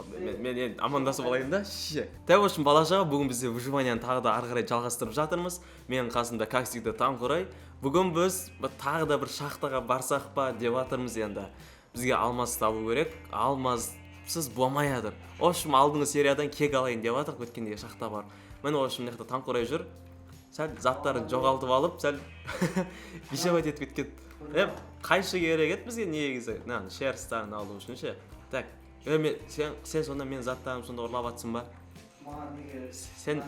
мен амандасып алайын да. Так, в общем, бала-шаға, бүгін бізде выживанияны тағы да ары қарай жалғастырып жатырмыз. Менің қасымда, как всегда, Таңқурай. Бүгін біз тағы да бір шахтаға барсақ па деп жатырмыз енді. Бізге алмаз табу керек. Алмазсыз болмай жатыр. В общем, алдыңғы сериядан кек алайын деп жатыр, өткенде шахта бар. Міне, в общем, мына Таңқурай жүр. Сәл заттарын жоғалтып алып, сәл бишабайт етіп кеткен. Қайшы керек еді бізге негізі. Шерстарын алу үшін ше. Так, сен сонда мен заттарым сонда ұрлап атсың ба? Сен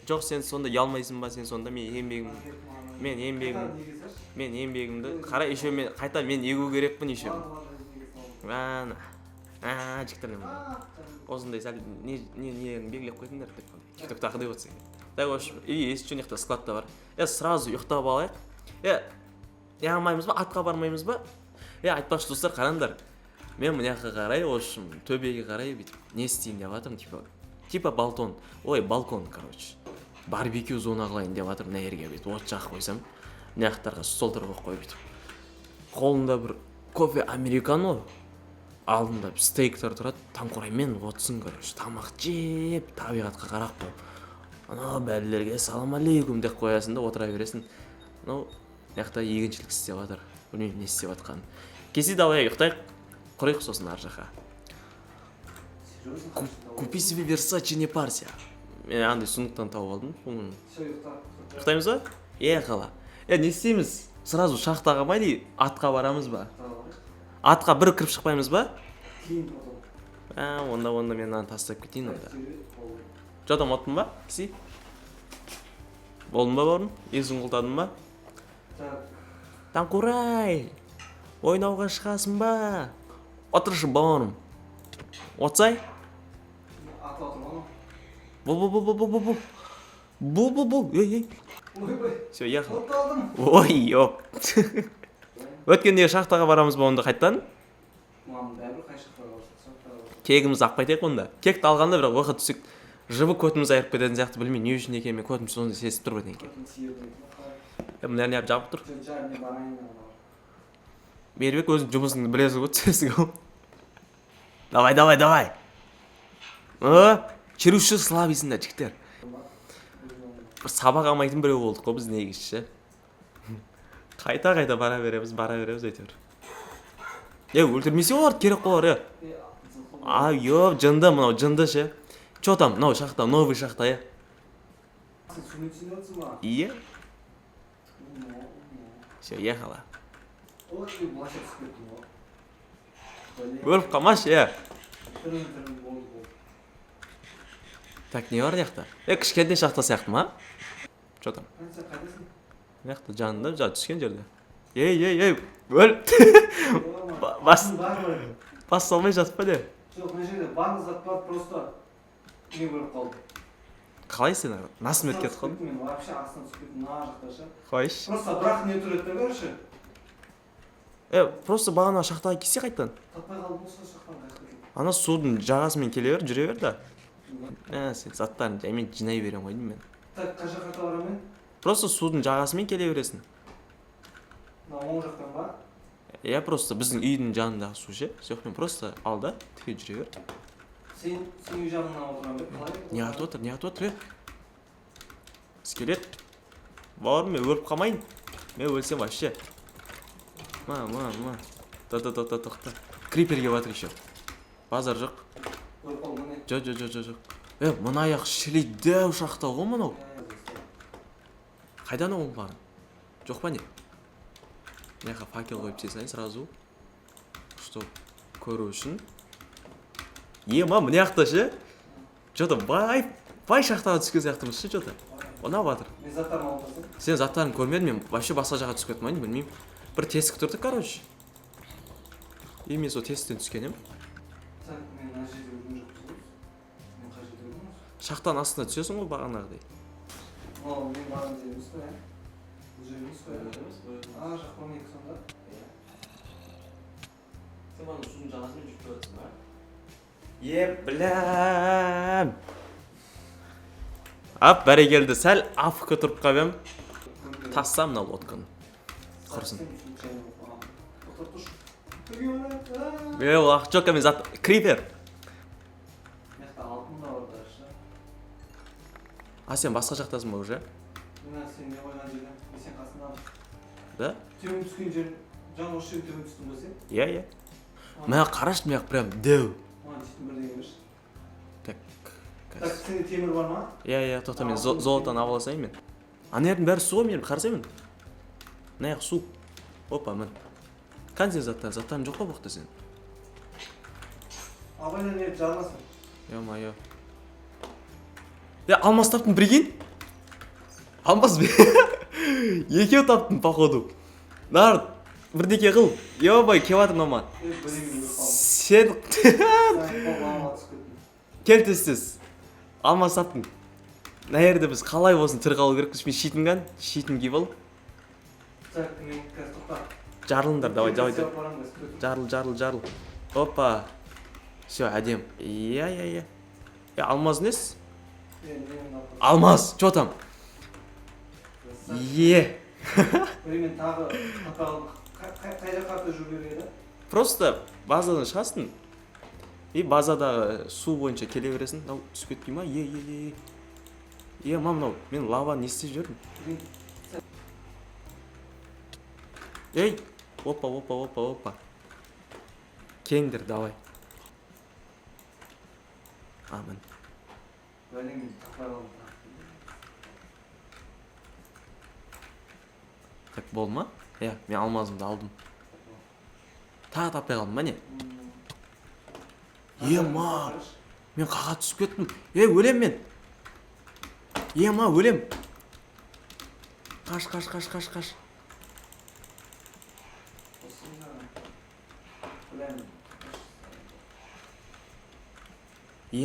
жоқ, сен сонда ялмайсың ба? Сен сонда мен еңбегімді қара, еще мен қайта мен егу керекпін еще. Жіктірдім. Осындай сәл нелерін белгілеп қойдыңдар деп. TikTok'тағы деп отырсың. Так, в общем, есть что нехто складта бар. Сразу ұйықтап алайық. Алмаймыз ба? Атқа бармаймыз ба? Айтпақшы достар, қараңдар. Мен мыняққа қарай, в общем, төбеге қарай бүйтіп не істейін деп жатырмын, типа балкон, короче. Барбекю зона қылайын деп жатырмын, мына жерге бүйтіп от жағып қойсам, мынаяқтарға столдар қойып бүйтіп. Қолында бір кофе американо, алдында стейктер тұрады, Таңқураймен отсын, короче, тамақ жеп, табиғатқа қарап қойып. Анау бәлелерге салам алейкум деп қоясың да отыра бересің. Мынаяқта егіншілік істеп жатыр. Білмеймін не істеп жатқанын. Кесе далай ұйықтайық, құрайық сосын ар жаққа. Купи себе Versace, не парься. Мен андай сундуктан тауып алдым. Ұйықтаймыз ба? Қала. Не істейміз? Сразу шахтаға ма дей, атқа барамыз ба? Атқа бір кіріп шықпаймыз ба? Онда мен аны тастап кетейін онда. Жотам оттың ба? Кisi? Болдың ба бауырым? Езін құлтадың ба? Таңқурай! Ойнауға шығасың ба? Отыршы бауырым. Отсай? Бұл. Все, яқыл. Ой, оп. Өткендегі шахтаға барамыз ба онда қайттан? Кегіміз ақпайтайық онда. Кекті алғанда бірақ оқа түсік жыбы көтіміз айырып кететін сияқты, білмей не үшін екен, мен көтім сонда сесіп тұр бәден ке. Мұндар не жабып тұр? Бербек өзің жұмысыңды білесің ғой, түсесің ғой. Давай. Черуші слабисіңдер, жіктер. Бір сабақ алмайтын біреу болдық қой біз негізші. Қайта бара береміз өйтер. Өлтірмесе олар керек қолар, Йоп, жынды, мынау жынды ше. Чо там, мынау шахта, новый шахта, Ие? Все, ехала. Өліп қалмаш, Так, не бар яқта? Кішкентай шахта сияқты ма? Чо там? Яқта жанында, түскен жерде. Өл! Бас салмай жатып па де? Жоқ, мына жерде барлық зат бар, просто не көріп қалды. Қалай сен? Насым өтіп кетіп қалдың? Мен вообще астынан түсіп кеттім, мына жақта ше. Қойш. Просто бірақ не тұрады, короче. Просто бағана шахтаға келсе қайттан? Таппай қалдым осы шахтадан қайтып. Ана судың жағасымен келе бер, жүре бер да. Сен заттарын жаймен жинай берем ғой деймін мен. Так, қай жаққа барамын? Просто судың жағасымен келе бересің. Мына оң жақтан ба? Просто біздің үйдің жанындағы су ше. Жоқ, мен просто ал да, тіке жүре бер. Сен үй жағынан отырам бе? Қалай? Не отыр, Скелет. Бауырым, мен өліп қалмайын. Мен өлсем вообще. Тоқта. Криперге батыр еще. Базар жоқ. Өліп қалдың не? Жоқ. Мына аяқ шілейді шақта ғой мұнау. Қайдан оң барын? Жоқ па не? Мыняққа факел қойып сесайын сразу. Что көру үшін. Мыняқта ше? Жота бай шақтаға түскен сияқтымыз ше, жота. Она батыр. Мен заттарын алып тұрсың? Сен заттарын көрмедің, мен вообще басқа жаққа түсіп кетмейін, білмеймін. Бір тесік тұрды, короче. Мен сол тесіктен түскен ем. Так, мен ана жерде өлген жоқпыз. Мен қай жерде өлдім? Шақтан астына түсесің ғой бағанағыдай. Мен барған жерім ұстай, Бұл жерім ұстай. Жақпам ек сонда. Сен бана судың жағасымен жүріп тұрасың ба? Біләм. Бәрекелді, сәл афқы тұрып қабем. Тассам мына лодканы. Құрсын. Жоқ, мен зат... Крипер. А сен басқа жақтасың ба уже? Мына сен не қойған жерден, сен қасындамын. Да? Төмен түскен жер, жаңа осы жерге төмен түстің ба сен? Иә. Мына қарашы, мына прям дәу. Маған сөйтіп бірдеңе берші. Так. Так, сенде темір бар ма? Иә, тоқта, мен золотан алып алсайын мен. Ана жердің бәрі су ғой, мен қарасаймын. Мына жақ су. Опа, мін. Қандай заттарың жоқ па бұқта сен? Абайдан еріп жармасын. Ё-моё. Алмаз таптың, прикинь? Алмаз бе? Екеу таптың, походу. Нар, бірдеке қыл. Ё-бай, кеватыр нома. Сен... Кел тез. Алмаз таптың. Мына жерде біз қалай болсын тірі қалу керек. Мен шитін кән, шитін киіп ал. Жарылыңдар, давай. Жарыл. Опа. Все, әдем. Иә. Алмаз нес? Алмаз, чё там? Е. Мен тағы қайда қарты жүру керек еді? Просто базадан шығасың. И базадағы су бойынша келе бересің. Мынау түсіп кетпей ма? Мынау, мен лава не істеп жүрмін? Ей, опа. Кеңдер, давай. Амин. Так, болды ма? Мен алмазымды алдым. Тағы таппай қалдым, не? Ма, мен қаға түсіп кеттім. Өлем мен. Ма, өлем. Қаш.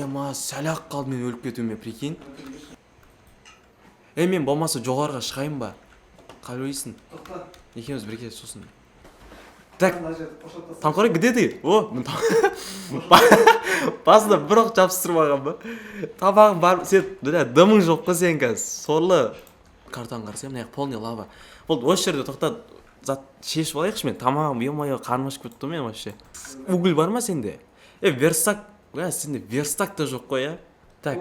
Ма, сәл-ақ қалды мен өліп кетуіме, прикинь. Мен болмаса жоғарға шығайын ба? Қалай ойлайсың? Тоқта. Екеуміз бірге сосын. Так, Таңқорай, где ты? Басында бір оқ жабыстырмаған ба? Табағың бар, сен дымың жоқ қой сен қазір. Сорлы. Картаны қарасам, мына полный лава. Болды, осы жерде тоқтат, зат шешіп алайықшы мен. Тамағым, ё-моё, қарным ашып кетті мен вообще. Уголь бар ма сенде? Верстак, сенде верстак та жоқ қой, Так,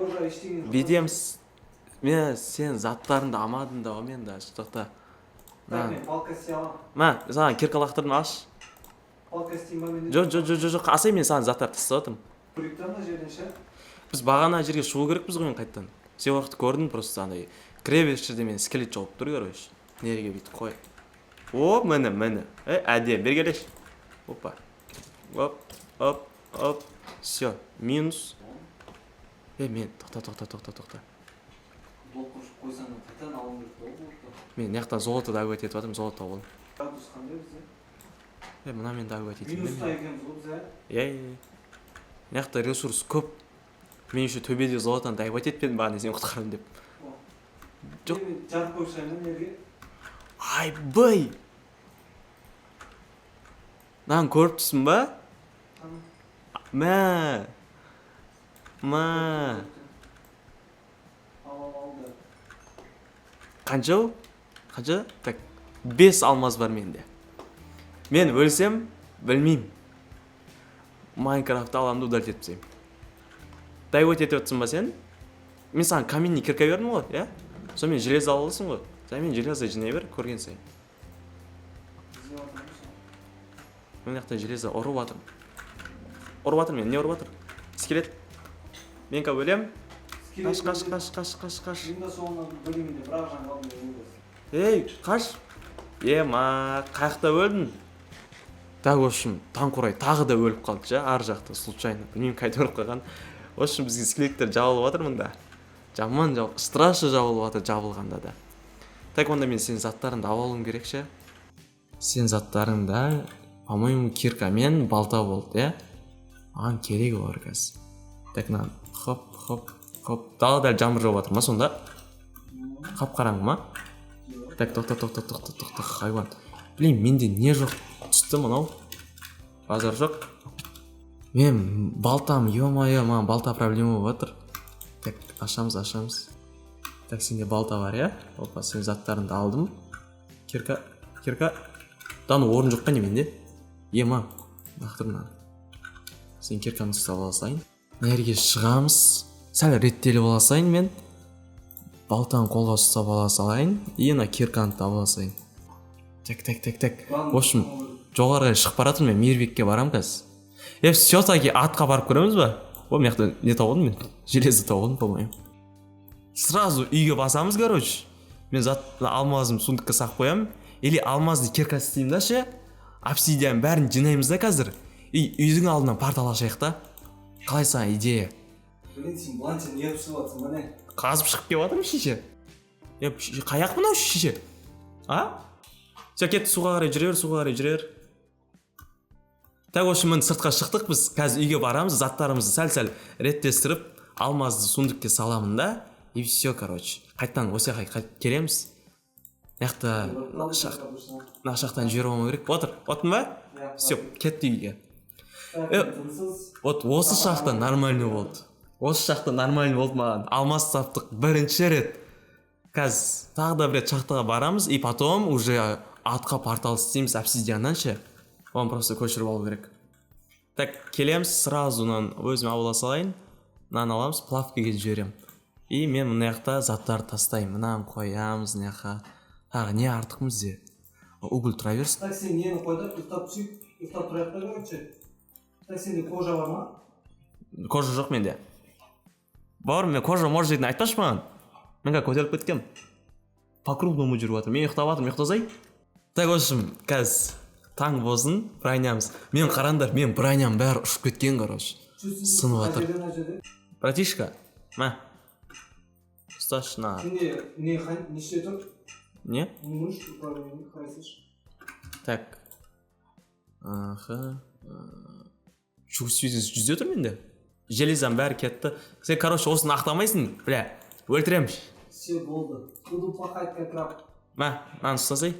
бедеміз. Мен сен заттарыңды амадың да, мен да, тоқта. Так, мен палка істей аламын. Саған киркалақтырын аш. Палка істейін ба менде? Жоқ, асай мен саған заттар тастап атым. Көрікті ана жерден ше? Біз бағана жерге шығу керекпіз ғой қайттан. Сен уақытты көрдің, просто андай кіреберіс жерде мен скелет жауып тұр, короче. Нереге бүйтіп қой. Міне. Әдем, бергелеш. Опа. Оп. Все, минус. Мен, тоқта. Бұл қойсаң қайтан алым керек болды. Мен яқтан золото дәует етіп атым, золото бол. Градус қандай бізде? Мына мен дәует етейін. Минуста екенбіз ғой бізде? Яқта ресурс көп. Мен еще төбеде золотан дәует етпедім бағана сен құтқарым деп. Жоқ. Жарып қойшаймын жерге. Айбай! Нан көріп түсін ба? Мә. Қанша? Так, 5 алмаз бар менде. Мен өлсем, білмейм. Майнкрафтты аламды удалить етпсем. Дайвот етіп өтсін ба сен? Мен саған каменный кирка бердім ғой, Сол мен железо алылысың ғой. Мен железо жинай бер, көрген сайын. Мен яқтан железо ұрып атырмын. Мен не ұрып атыр? Скелет. Мен қа өлем. Қаш. Мен да соңынан бөлеймін де, бірақ жаң қалдым. Қаш. Ма, қаяқта өлдің? Так, в общем, Таңқорай тағы да өліп қалды, ар жақта, случайно. Білмеймін қайда өліп қалған. В общем, бізге скелеттер жабылып атыр мында. Жаман страшно жабылып атыр жабылғанда да. Так, онда мен сен заттарыңды алуым керек ше. Сен заттарыңда, по-моему, кирка мен балта болды, Аған керек олар қазір. Так, хоп. Тағы дәл жамыр жауып атыр ма сонда? Қап-қараң ма? Так, тоқта, хайван. Блин, менде не жоқ? Түсті мынау? Базар жоқ? Мен балтам, ё-моё, маған балта проблема болып жатыр. Так, ашамыз. Так, сенде балта бар, Опа, сен заттарыңды алдым. Кирка. Дан орын жоқ па не менде? Ма, нақтырынан. Сен кирканы ұстап аласайын. Нәрге шығамыз. Сәл реттеліп аласайын мен. балтаны қолға ұстап ала салайын и ана кирканы таба салайын. Так. В общем, жоғарыға шығып бара жатырмын, мен мейірбекке барамын қазір. Все-таки атқа барып көреміз ба? О, мен жақта не тауып алдым мен? Железо тауып алдым, по-моему. Сразу үйге басамыз, короче. Мен алмазымды сундукка сақып қоямын. Или алмазды кирка істеймін да ше. Обсидиан бәрін жинаймыз да қазір. И үйдің алдынан портал ашайық та. Қалай саған идея? Блин, сен бланчен не шығып жатсың ба не? Қазып шығып келіп жатырмын шеше. Қаяқ мынау шеше? А? Все, кетті, суға қарай жүре бер. Так, в общем, сыртқа шықтық біз. Қазір үйге барамыз, заттарымызды сәл-сәл реттестіріп, алмазды сундукке саламын да. И все, короче. Қайттан осы жаққа келеміз. Яқта нашақтан жіберіп алмау керек. Отырдың ба? Все, кетті үйге. Вот осы шақта нормальный болды. Маған. Алмаз таптық бірінші рет. Қазір тағы да бір рет шақтаға барамыз, и потом уже атқа портал істейміз обсидианнан ше. Оны просто көшіріп алу керек. Так, келеміз, сразу өзіме аула салайын. Мынаны аламыз, плавкаға жіберем. И мен мына жақта заттарды тастаймын. Мынаны қоямыз, мына жаққа. Тағы не артық бізде? Уголь тұра берсін. Так, сен нені қойды? Ұйықтап тұрайық та көрінше. Так, сенде кожа бар ма? Кожа жоқ менде. Бауырым, мен кожа может жейтін айтпашы маған. Мен көтеріліп кеткем. По крупному жүріп жатыр. Мен ұйықтап жатырмын, ұйықтасай. Так, в общем, қазір таң болсын, бронямыз. Мен қараңдар, мен броням бәрі ұшып кеткен, короче. Сынып жатыр. Братишка, ма. Ұсташы, на. Сенде неше тұр? Не? Муж, управление, қайсыш? Так. Аха. Жүзде тұр менде. Железам бәрі кетті. Сен, короче, осыны ақтамайсың, бля, өлтіремін. Все болды. Буду плахать как раб. Ма, маған ұстасай.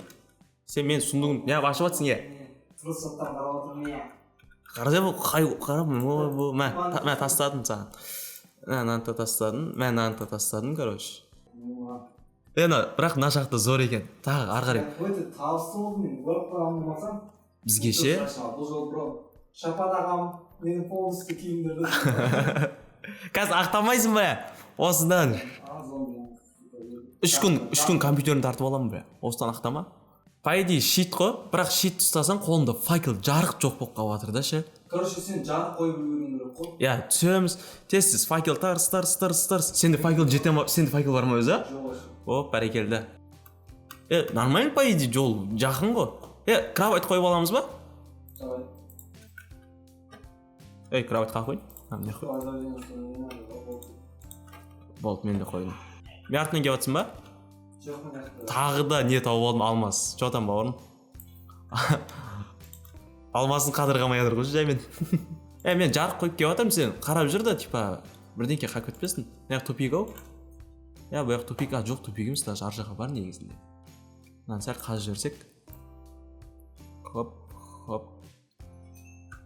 Сен мен сундығын, не, ашып жатсың, е? Тырысаттан қарап отырмын, е. Мен тастадым саған. Мен тастадым, короче. Бірақ мына жақта зор екен. Тағы ары қарай. Өте табысты болды, мен көріп қалғанымды болсам. Бізге ше? Бұл жол бұрын. Шапан ағам мені полностью киіндірді. Қазір ақтамайсың ба? Осыдан. 3 күн компьютерін тартып аламын ба? Осыдан ақтама. По идее, щит қой, бірақ щит ұстасаң қолында факел жарық жоқ болып қалып жатыр да ше. Короче, сен жарық қойып үлгердің керек қой. Я, түсеміз. Тез факел тарс. Сенде факел жете ма? Сенде факел бар ма өзі? Жоқ. О, бәрекелді. Нормально, по идее, жол жақын ғой. Кровать қойып аламыз ба? Давай. Кровать қойын. Болды, мен де қойдым. Мен артынан келіп жатсың ба? Жоқ, мен артынан. Тағы да не тауып алдым, алмаз. Жоқтан бауырым. Алмаздың қадыры қалмай жатыр ғой жаймен. Мен жарық қойып келіп жатырмын, сен қарап жүр да, типа, бірдеңке қақып өтпесін. Мына тупик ау. Бұл жақ тупик, жоқ тупик емес, даже ар жаққа бар негізінде. Мынаны сәл қазып жіберсек. Хоп.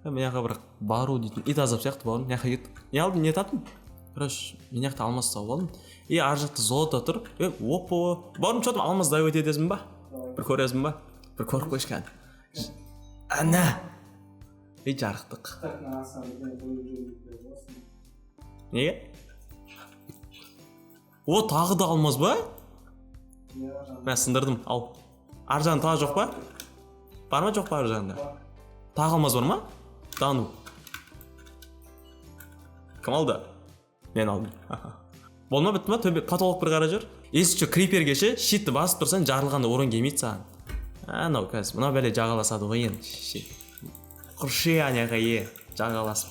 Мен жаққа бір бару дейтін ит азап сияқты бауырым. Мына жаққа кеттік. Не алдым, не таптым? Короче, мен жақта алмаз тауып алдым. И ар жақта золото тұр. Опа. Бауырым, что там алмаз дайып өтедесің ба? Бір көресің ба? Бір көріп қойшы кән. Ана. Жарықтық. Неге? О, тағы да алмаз ба? Мен сындырдым, ал. Ар жағын тағы жоқ па? Бар ма жоқ па ар жағында? Тағы алмаз бар ма? Дану. Кім алды? Мен алдым. Болма бітті ма? Төбе потолок бір қара жүр. Если что, криперге ше, щитті басып тұрсаң, жарылғанда орын келмейді саған. Анау қазір, мына бәле жағаласады ғой енді. Құршы аняға е, жағаласып.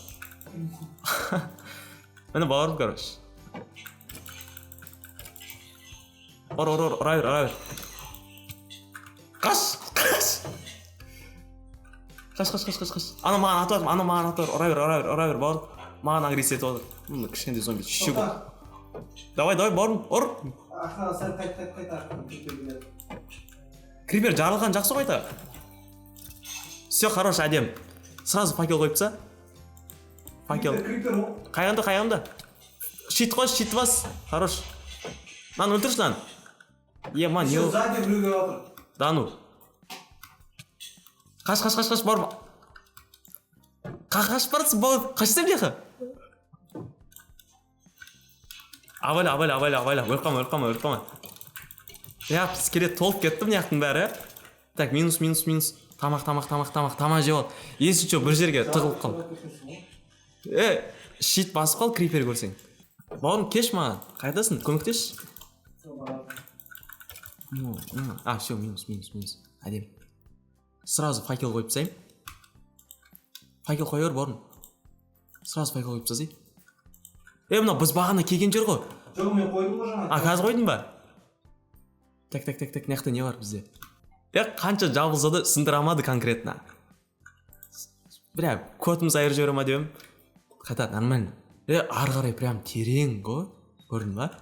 Мені бауырым, короче. Ұра бер. Қаш. Ана маған атып, ұра бер, бауырым. Маған агрессия етіп отыр. Кішкенде зомби шеше бұл. Давай, бауырым, ұр. Ақна, сәл қайт. Крипер жарылған жақсы қойта. Все, хорош, әдем. Сразу факел қойыпса. Факел. Қайғанда. Щит қой, щит бас. Хорош. Нан өлтірші лан. Ман, не ол? Сзади біреуге отыр. Дану. Қаш, бауырым. Қаш барысың, бауырым. Қашсам деқі. Абайла. Өлқама. Я скелет толып кетті мына жақтың бәрі. Так, минус. Тамақ жеп ал. Есі жоқ бір жерге тығылып қал. Щит басып қал, крипер көрсең. Бауырым, кеш маған. Қайдасың? Көмектеш. Все, минус. Әдем. Сразу факел қойып тастайын. Факел қоя бер, бауырым. Сразу факел қойып тастайын. Мына біз бағана келген жер ғой. Жоқ, мен қойдым ғой жаңа. Қазір қойдың ба? Так, мына не бар бізде? Қанша жабылса да сындырамады конкретно. Бля, көтіміз айыр жібере ма деп. Қайта, нормально. Ары қарай прям терең ғой. Көрдің ба?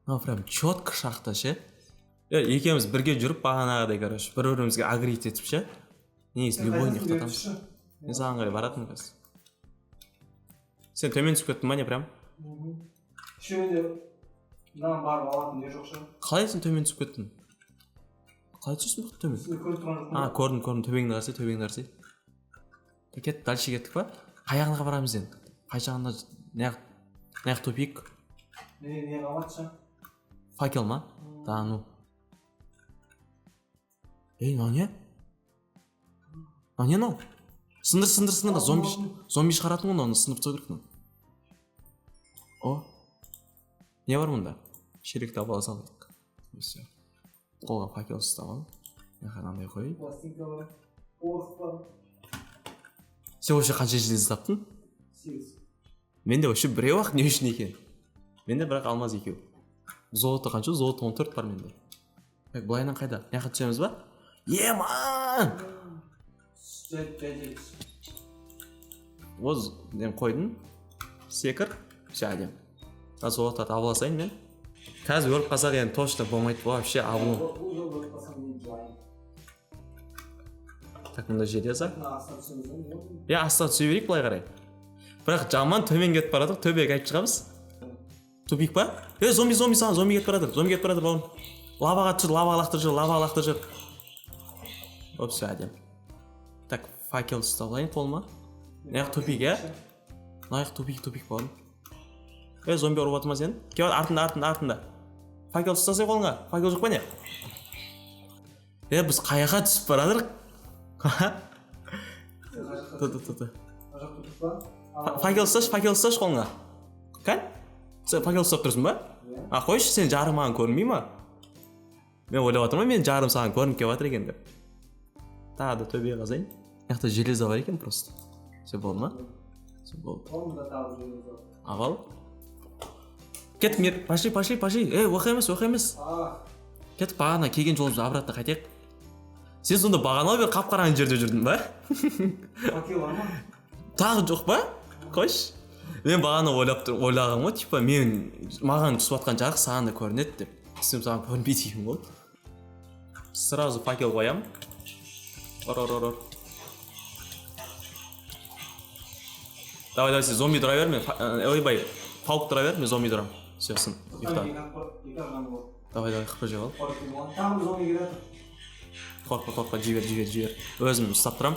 Прям четко шақта ше. Екеуміз бірге жүріп бағанағыдай, короче, бір-бірімізге агрит етіп ше. Негізі любой ұйықтатамыз. Мен саған қарай баратын қазір. Сен төмен түсіп кеттің ба не прям? Үшеуінде мынаған барып алатын не жоқ ше. Қалай сен төмен түсіп кеттің? Қалай түсесің бұл төмен? Сізді көріп тұрған жоқ. Көрдім, төбеңді қарсы. Кет, дальше кеттік па? Қай жағына барамыз енді? Қай жағына неғып тупик? Не қалады ше? Факел ма? Да, ну. Мынау не? Мынау? Сындыр, зомби шығаратын ғой, оны сындырып тастау керек. О, не бар мұнда? Шелекті ала салайық. Қолға факел ұстап ал. Мынандай қой. Пластинка бар. Орыс бар. Сен вообще қанша желез таптың? 8. Менде вообще біреу ақ, не үшін екен? Менде бірақ алмаз екеу. Золото қанша? Золото 14 бар менде. Былайынан қайда? Яқа түсеміз ба? Ман! Оз, қойдың. Секір. Все, әдем. Золото табыла сайын мен. Қазір өліп қалсақ енді точно болмайды. Вообще абылым. Так, мұнда железа. Астан түсе берейік былай қарай. Бірақ жаман төмен кетіп барадық. Төбеге қайтып шығамыз. Тупик па? Зомби саған, зомби кетіп барадыр, бауырым. Лаваға түр, лаваға лақтыр жүр. Оп, все, әдем. Так, факел ұсталайын қолыма. Наяқ тупик, Наяқ тупик, бауырым. Зомби ұрып атыма сен? Кеп артында. Факел ұстасай қолыңа. Факел жоқ па не? Біз қаяға түсіп барадыр? Факел ұсташ қолыңа. Кән? Сен факел ұстап тұрсың ба? Қойшы, сен жарым маған көрінбей ма? Мен ойлап атырмын, мен жарым саған көрініп кеп атыр екен деп. Тағы да төбеге қазайын. Яқта железа бар екен просто. Все болды ма? Все болды. Ағал? Кеттік мер, пошли. Оқи емес. Кеттік бағана келген жолымызды обратно қайтайық. Сен сонда бағана бер қап-қараңғы жерде жүрдің ба? Факел бар ма? Тағы жоқ ба? Қойш. Мен бағана ойлағым ғой, типа маған түсіп атқан жарық саған да көрінеді деп. Сен саған көрінбейді екен ғой. Сразу факел қоям. Ор. Давай, сен зомби тұра бер, мен паук тұра бер, мен зомби тұрам. Все, сын, ұйықтан. Давай, қыпы жеп ал. Тағы зомби келеді. Қорқа, жібер. Өзім ұстап тұрам.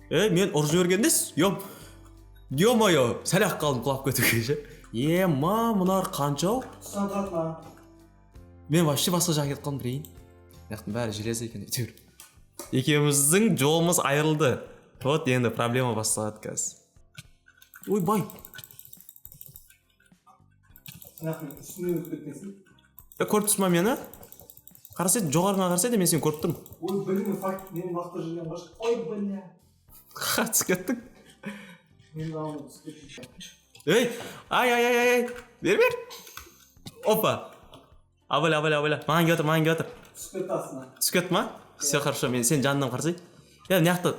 Мен ұрып жібергендес? Ё-моё, сәл-ақ қалдым құлап кетуге ше. Мұнар қаншау? Тұсататма. Мен вообще басқа жаққа кетіп қалдым бірейін. Яқтың бәрі железа екен әйтеуір. Екеуміздің жолымыз айырылды. Вот енді проблема басталады қазір. Ойбай. Сенақын үстіне өтіп кеткенсің? Көріп тұрсың ба мені? Қарасайды, жоғарыңа қарасайды, мен сені көріп тұрмын. Ой, білімі факт, менің басқа жерден қашық. Ой, бля. Қатыс кеттік. Менің ауылы түсіп кеттік. Ай. Бер. Опа. Абайла. Маған кеп отыр. Түсіп кетті астына. Түсіп кетті ма? Все хорошо, мен сен жанынан қарсай. Неяқта.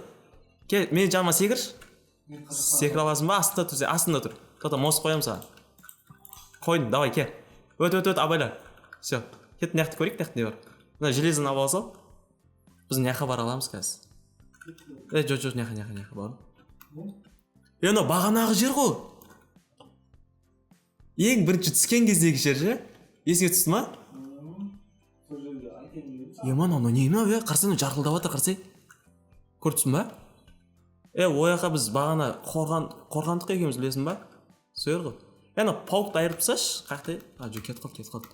Мен жаныма секірші. Секір аласың ба? Астында тұр. Тота мос қоям саған. Қойдым, давай, ке. Өт, абайла. Все. Кет, неяқты көрейік, неяқты не бар. Мына железін ап алсау. Біз неяққа бара аламыз қазір. Жоқ, неяққа бар. Мына бағанағы жер ғой. Ең бірінші түскен кездегі жер же? Есіңе түсті ма? Мана, не ма? Қарсай, жарқылдап атыр, қарсай. Көріп түсін ба? Ояққа біз бағана қорғандық екеуміз білесің ба? Сойыр ғой. ана паукты айырып тасташы қаяқта жоқ кетіп қалды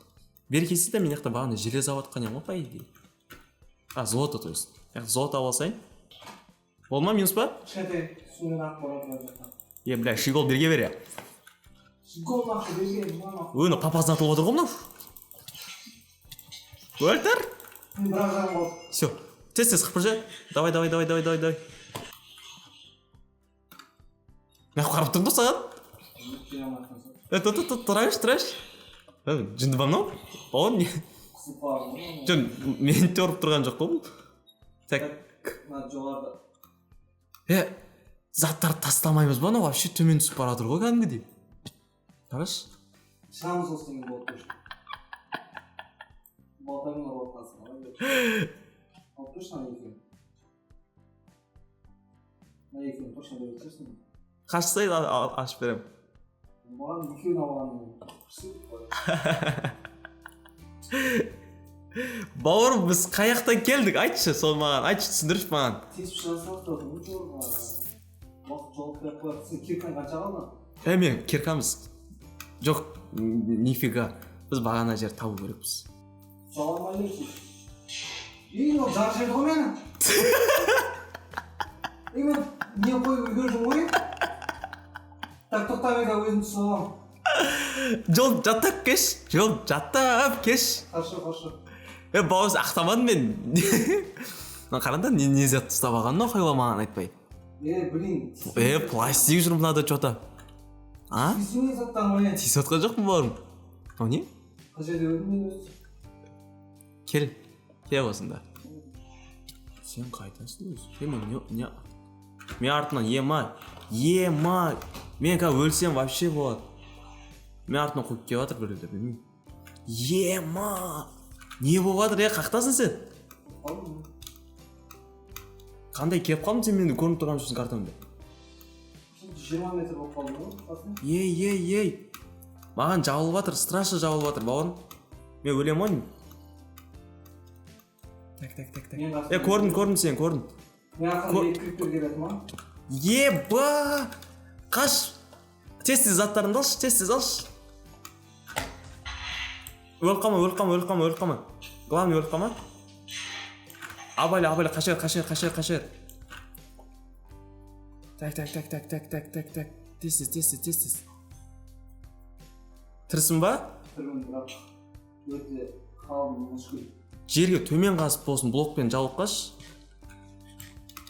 бері келсе де мен жақта бағана железо алып жатқан едім ғой по идее золото то есть золото алып алсайын болды ма минус па кішкентай сумен ағып барады мына жақта бля щегол берге бер я щегол нақты берген мынау өй мынау папасына атылып отыр ғой мынау өлтір бірақ жағым болды все тез қыпыржа давай мына қарап тұрдым саған тұрайыншы жынды ба мынау бауыр не қысып қалған ғой жоқ мені көріп тұрған жоқ қой бұл так мына жоғарыда заттарды тастамаймыз ба анау вообще төмен түсіп бара жатыр ғой кәдімгідей қарашы шығамыз осы деген болды болтаңдар ортасына алып тұршы мына екеуін точно беріп тұрсың қашсай ашып беремін маған екеуін алғанын бауырым біз қаяқтан келдік айтшы сол маған айтшы түсіндірші маған тесіп шыға салып тұрдым уақыт жауап беріп қояды сен киркаң қанша қалды мен киркамыз жоқ нифига біз бағана жер табу керекпіз жала алмай жүрсіз ол жар жерді ғой мені мен не қойып үлгердім ғой так тоқтап еді өзім түсіп аламын жол жаттап кеш қаршы бауыз ақтамадым мен мына қараңдар не зат ұстап алған нахуй маған айтпай блин пластик жүр мынада че то тисіне заттан ғой тиісіп отқан жоқпын бауырым о не қай жерде өлдім мен өзі кел осында сен қайтасың өзі мен артынан ема мен қазір өлсем вообще болады мен артынан қуып келіп жатыр біреулер білмеймін ема не болып жатыр қақтасың сен қандай келіп қалдың сен менің көрініп тұрған жоқсың картамда 20 метр болып қалдың ғой ей маған жабылып жатыр страшно жабылып жатыр бауырым мен өлем ғой так көрдім сені көрдім мен артынан криптер келеді ма еба қаш тез заттарыңды алшы тез алшы өліп қалма главный өліп қалма абайла қаша бер так тез тірісің ба түрмін бірақ өте қалың мүшкіл жерге төмен қазып болсын блокпен жауып қаш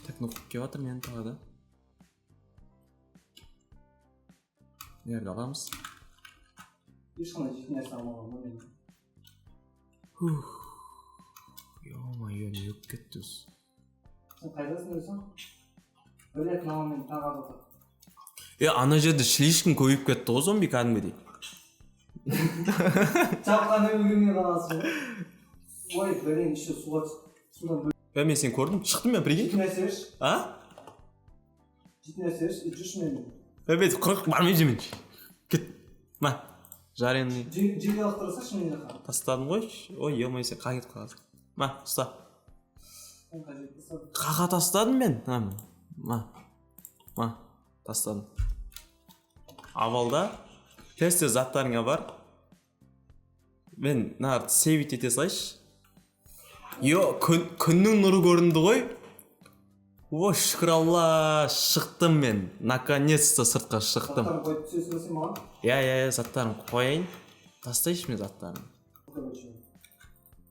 так нұқып келіп жатыр мені тағы да не жерге аламыз ешқандай жейтін нәрсе алмаған ғой мен ё-моё не өліп кетті өзі сен қайдасың өзің бір рет мамамен тағы жатыр ана жерде слишком көбейіп кетті ғой зомби кәдімгідей жапқанда өлгенге қаласың ғой ой блин еще судан мен сені көрдім шықтым мен прикинь жейтін нәрсе берші а жейтін нәрсе берші жүрші мен мен құрық бармай жеменші кет ма жаренный жерге алып тұра салшы мен жаққа тастадым ғой ой ё-моё сен қаға кетіп қаласың ма ұста қаға тастадым мен ма тастадым авалда тез заттарыңа бар мен мына сейвить ете салайыншы күннің нұры көрінді ғой о шүкір алла шықтым мен наконец-то сыртқа шықтым заттарын қойып түсесің сен маған заттарымды қояйын тастайыншы мен заттарымды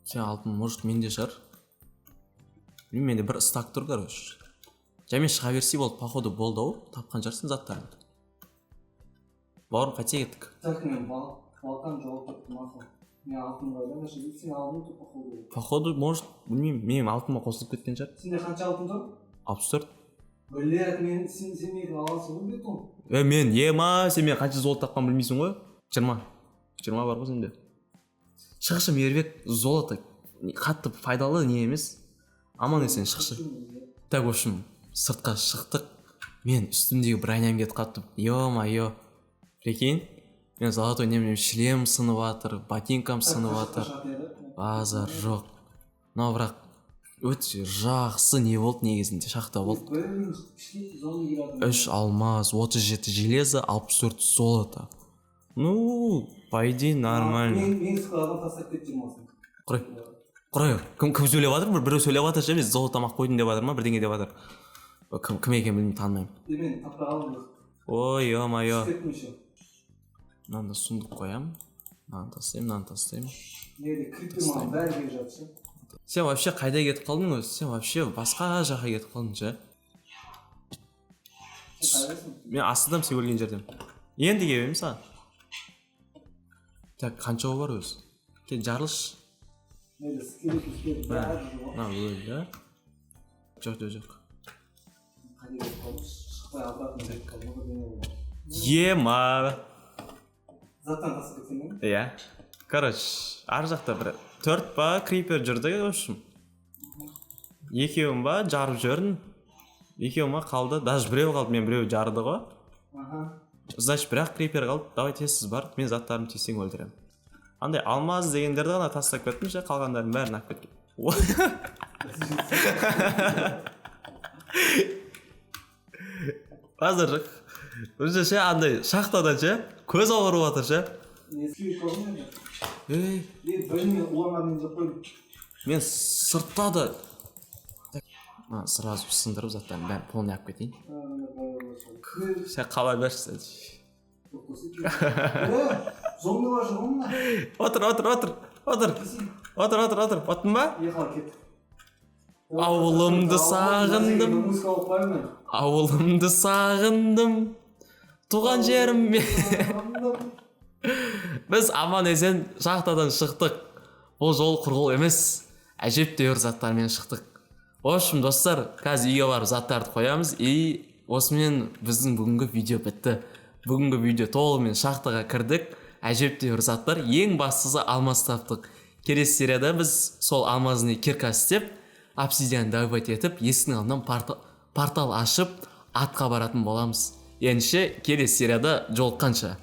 сен алтын может менде шығар менде бір стак тұр короче және шыға берсе болды походу болды ау тапқан шығарсың заттарыңды бауырым қате кеттік так мен балқан жауып тұрыптым ақыл мен алтын қайдан сен алдың походу может білмеймін менің алтыма қосылып кеткен шығар сенде қанша алтын тұр 64 блядь мен сен менің аласың ғой бетон мен сен мен қанша золото тапқанын білмейсің ғой 20 бар ғой сенде шықшы мейірбек золото қатты пайдалы не емес аман есен шықшы так в общем сыртқа шықтық мен үстімдегі броням кетіп қалыпты ё-моё прикинь мен золотой немнен шлем сынып жатыр ботинкам сынып жатыр базар жоқ но бірақ өте жақсы не болды негізінде шахта болды 3 алмаз 37 железо 64 золото Ну, по идее, нормально. Мен складын тастап кеткен болсын. Құрай, кім сөйлеп жатыр? Біреу сөйлеп жатыр ше, біз золото тамақ қойдым деп жатыр ма, бірдеңе деп жатыр. Кім екенін білмеймін, танымаймын. Мен таппай қалдым. Ой, ё-моё. Істеттім еще. Мынаны сундық қоямын. Мынаны тастаймын. Неде криппер маған бәрі келіп жатыр ше. Сен вообще қайда кетіп қалдың өзі? Сен вообще басқа жаққа кетіп қалдың ше. Сен қайдасың? Мен астыдам сен өлген жерден. Енді келемін саған. Так, қанша бар өзі? Кел жарылшы. Неде скелет бәрі жүр. На, өлді. Жоқ. Қайда кетіп қалдым? Шықпай обратно кетіп қалдым. Ема. Заттан тастап кетсең бе? Иә. Короче, ар жақта бір 4 па крипер жүрді, в общем. Екеуін ба жарып жүрін. Екеуін ба қалды. Даже біреу қалды, мен біреу жарды ғой. Значит, бірақ крипер қалды. Давай тезсіз бар, мен заттарымды тезсең өлтірем. Андай алмаз дегендерді ғана тастап кеттім ше, қалғандарын бәрін алып кеткен. Азыр уже ше андай шахтада ше көз ауырып жатыр ше. Мен сыртта да сразу сындырып заттарын бәрін полный алып кетейін. Сен қалай берші. Зомби бар жоқ мына. Отыр. Оттың ба? Ехал кет. Ауылымды сағындым. Туған жерім мен. Біз аман есен шахтадан шықтық. Бұл жол құрғыл емес. Әжептәуір заттармен шықтық. В общем, достар, қазір үйге барып заттарды қоямыз. И осымен біздің бүгінгі видео бітті. Бүгінгі видео толығымен шахтаға кірдік. Әжептәуір заттар. Ең бастысы алмаз таптық. Келесі серияда біз сол алмазны кирка істеп, обсидиан добывать етіп, есіктің алдынан портал ашып, атқа баратын боламыз. Ендеше келесі серияда жолыққанша.